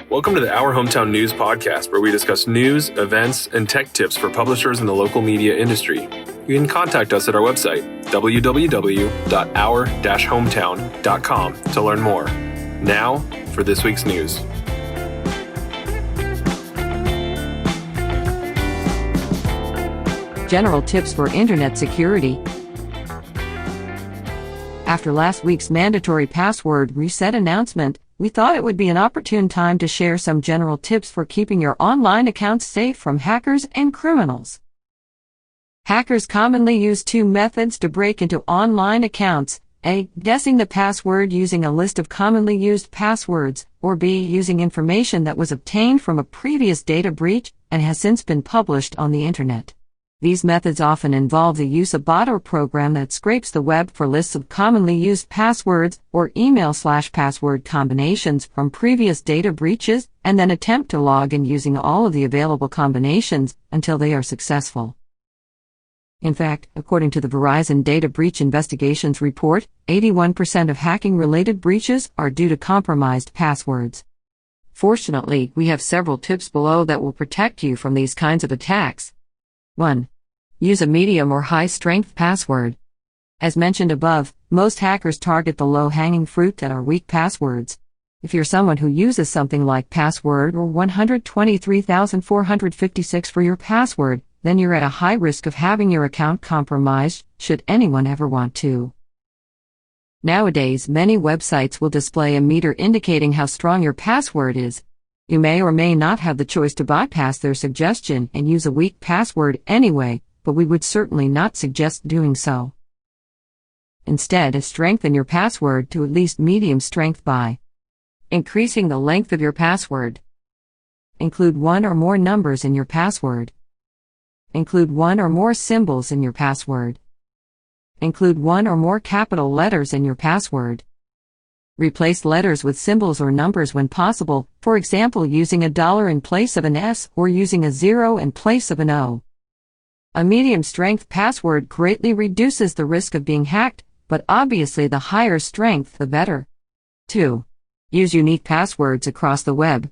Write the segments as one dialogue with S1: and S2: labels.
S1: Welcome to the Our Hometown News podcast, where we discuss news, events, and tech tips for publishers in the local media industry. You can contact us at our website, www.our-hometown.com, to learn more. Now, for this week's news.
S2: General tips for internet security. After last week's mandatory password reset announcement, we thought it would be an opportune time to share some general tips for keeping your online accounts safe from hackers and criminals. Hackers commonly use two methods to break into online accounts: A. Guessing the password using a list of commonly used passwords, or B. Using information that was obtained from a previous data breach and has since been published on the internet. These methods often involve the use of a bot or program that scrapes the web for lists of commonly used passwords or email/password combinations from previous data breaches, and then attempt to log in using all of the available combinations until they are successful. In fact, according to the Verizon Data Breach Investigations Report, 81% of hacking-related breaches are due to compromised passwords. Fortunately, we have several tips below that will protect you from these kinds of attacks. 1. Use a medium or high-strength password. As mentioned above, most hackers target the low-hanging fruit that are weak passwords. If you're someone who uses something like password or 123,456 for your password, then you're at a high risk of having your account compromised, should anyone ever want to. Nowadays, many websites will display a meter indicating how strong your password is. You may or may not have the choice to bypass their suggestion and use a weak password anyway, but we would certainly not suggest doing so. Instead, strengthen your password to at least medium strength by increasing the length of your password. Include one or more numbers in your password. Include one or more symbols in your password. Include one or more capital letters in your password. Replace letters with symbols or numbers when possible, for example using a dollar in place of an S or using a 0 in place of an O. A medium-strength password greatly reduces the risk of being hacked, but obviously the higher strength the better. 2. Use unique passwords across the web.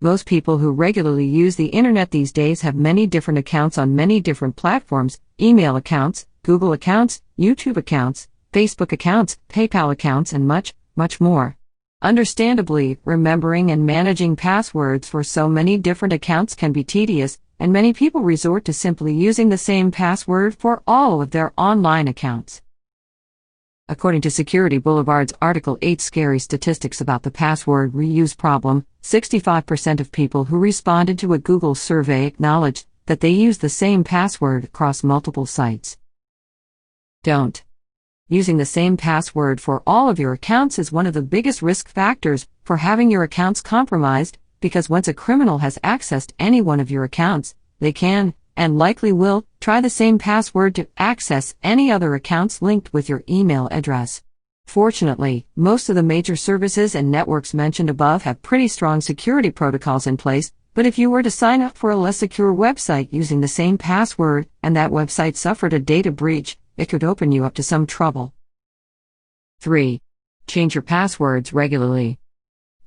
S2: Most people who regularly use the internet these days have many different accounts on many different platforms: email accounts, Google accounts, YouTube accounts, Facebook accounts, PayPal accounts, and much more. Understandably, remembering and managing passwords for so many different accounts can be tedious, and many people resort to simply using the same password for all of their online accounts. According to Security Boulevard's article 8 Scary Statistics About the Password Reuse Problem, 65% of people who responded to a Google survey acknowledged that they use the same password across multiple sites. Don't. Using the same password for all of your accounts is one of the biggest risk factors for having your accounts compromised, because once a criminal has accessed any one of your accounts, they can, and likely will, try the same password to access any other accounts linked with your email address. Fortunately, most of the major services and networks mentioned above have pretty strong security protocols in place, but if you were to sign up for a less secure website using the same password, and that website suffered a data breach, it could open you up to some trouble. 3. Change your passwords regularly.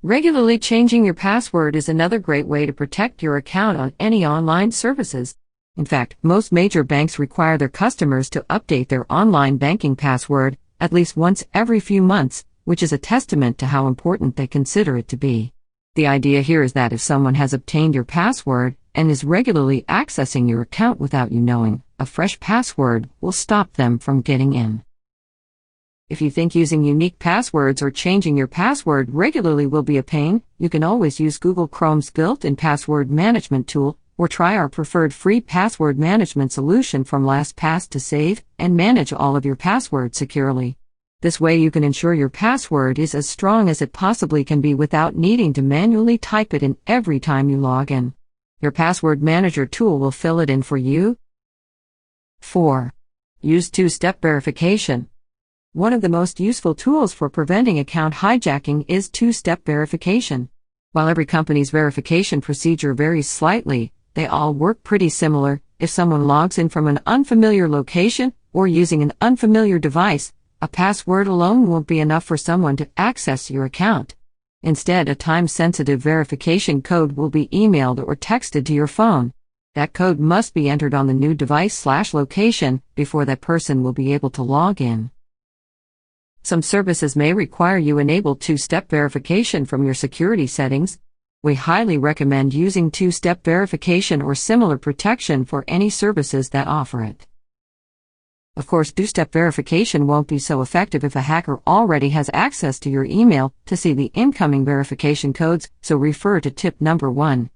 S2: Regularly changing your password is another great way to protect your account on any online services. In fact, most major banks require their customers to update their online banking password at least once every few months, which is a testament to how important they consider it to be. The idea here is that if someone has obtained your password and is regularly accessing your account without you knowing, a fresh password will stop them from getting in. If you think using unique passwords or changing your password regularly will be a pain, you can always use Google Chrome's built-in password management tool, or try our preferred free password management solution from LastPass to save and manage all of your passwords securely. This way you can ensure your password is as strong as it possibly can be without needing to manually type it in every time you log in. Your password manager tool will fill it in for you. 4. Use two-step verification. One of the most useful tools for preventing account hijacking is two-step verification. While every company's verification procedure varies slightly, they all work pretty similar. If someone logs in from an unfamiliar location or using an unfamiliar device, a password alone won't be enough for someone to access your account. Instead, a time-sensitive verification code will be emailed or texted to your phone. That code must be entered on the new device/location before that person will be able to log in. Some services may require you enable two-step verification from your security settings. We highly recommend using two-step verification or similar protection for any services that offer it. Of course, two-step verification won't be so effective if a hacker already has access to your email to see the incoming verification codes, so refer to tip number 1.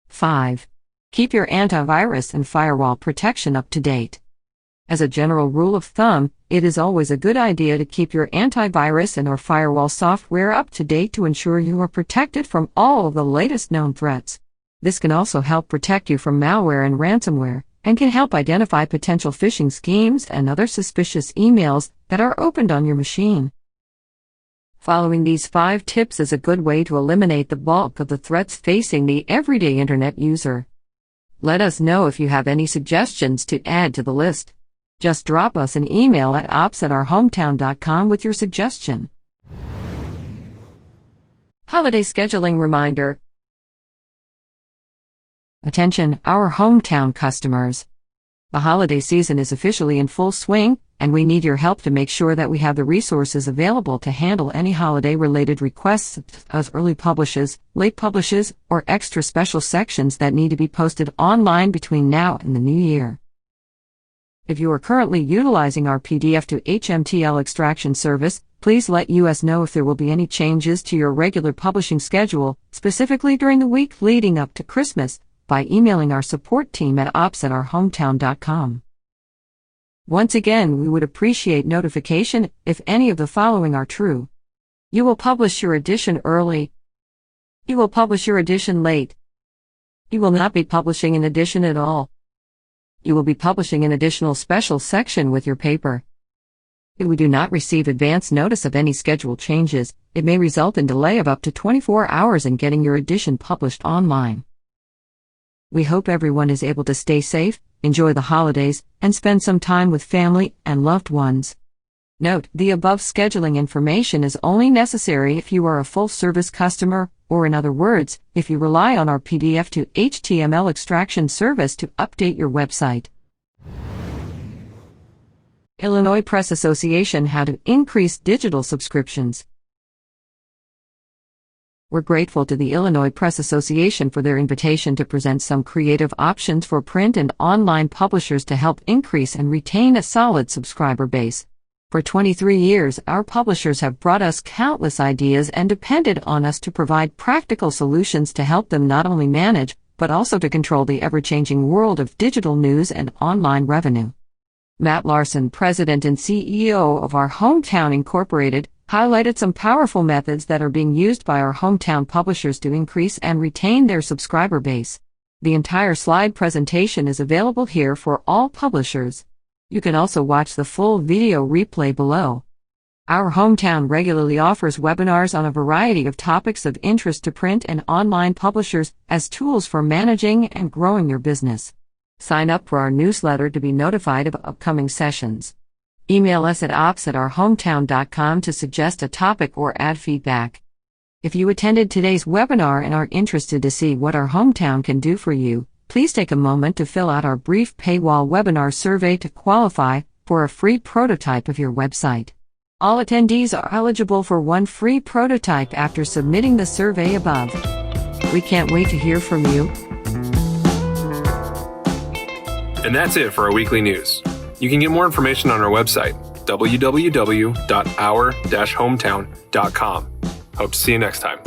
S2: 5. Keep your antivirus and firewall protection up to date. As a general rule of thumb, it is always a good idea to keep your antivirus and/or firewall software up to date to ensure you are protected from all of the latest known threats. This can also help protect you from malware and ransomware, and can help identify potential phishing schemes and other suspicious emails that are opened on your machine. Following these 5 tips is a good way to eliminate the bulk of the threats facing the everyday internet user. Let us know if you have any suggestions to add to the list. Just drop us an email at ops@ourhometown.com with your suggestion. Holiday scheduling reminder. Attention, our hometown customers. The holiday season is officially in full swing, and we need your help to make sure that we have the resources available to handle any holiday-related requests, as early publishes, late publishes, or extra special sections that need to be posted online between now and the new year. If you are currently utilizing our PDF to HTML extraction service, please let us know if there will be any changes to your regular publishing schedule, specifically during the week leading up to Christmas, by emailing our support team at ops@ourhometown.com. Once again, we would appreciate notification if any of the following are true. You will publish your edition early. You will publish your edition late. You will not be publishing an edition at all. You will be publishing an additional special section with your paper. If we do not receive advance notice of any schedule changes, it may result in delay of up to 24 hours in getting your edition published online. We hope everyone is able to stay safe, enjoy the holidays, and spend some time with family and loved ones. Note, the above scheduling information is only necessary if you are a full-service customer, or in other words, if you rely on our PDF to HTML extraction service to update your website. Illinois Press Association: How to Increase Digital Subscriptions. We're grateful to the Illinois Press Association for their invitation to present some creative options for print and online publishers to help increase and retain a solid subscriber base. For 23 years, our publishers have brought us countless ideas and depended on us to provide practical solutions to help them not only manage, but also to control the ever-changing world of digital news and online revenue. Matt Larson, President and CEO of Our Hometown Incorporated, highlighted some powerful methods that are being used by our hometown publishers to increase and retain their subscriber base. The entire slide presentation is available here for all publishers. You can also watch the full video replay below. Our hometown regularly offers webinars on a variety of topics of interest to print and online publishers as tools for managing and growing your business. Sign up for our newsletter to be notified of upcoming sessions. Email us at ops@ourhometown.com to suggest a topic or add feedback. If you attended today's webinar and are interested to see what our hometown can do for you, please take a moment to fill out our brief paywall webinar survey to qualify for a free prototype of your website. All attendees are eligible for one free prototype after submitting the survey above. We can't wait to hear from you.
S1: And that's it for our weekly news. You can get more information on our website, www.our-hometown.com. Hope to see you next time.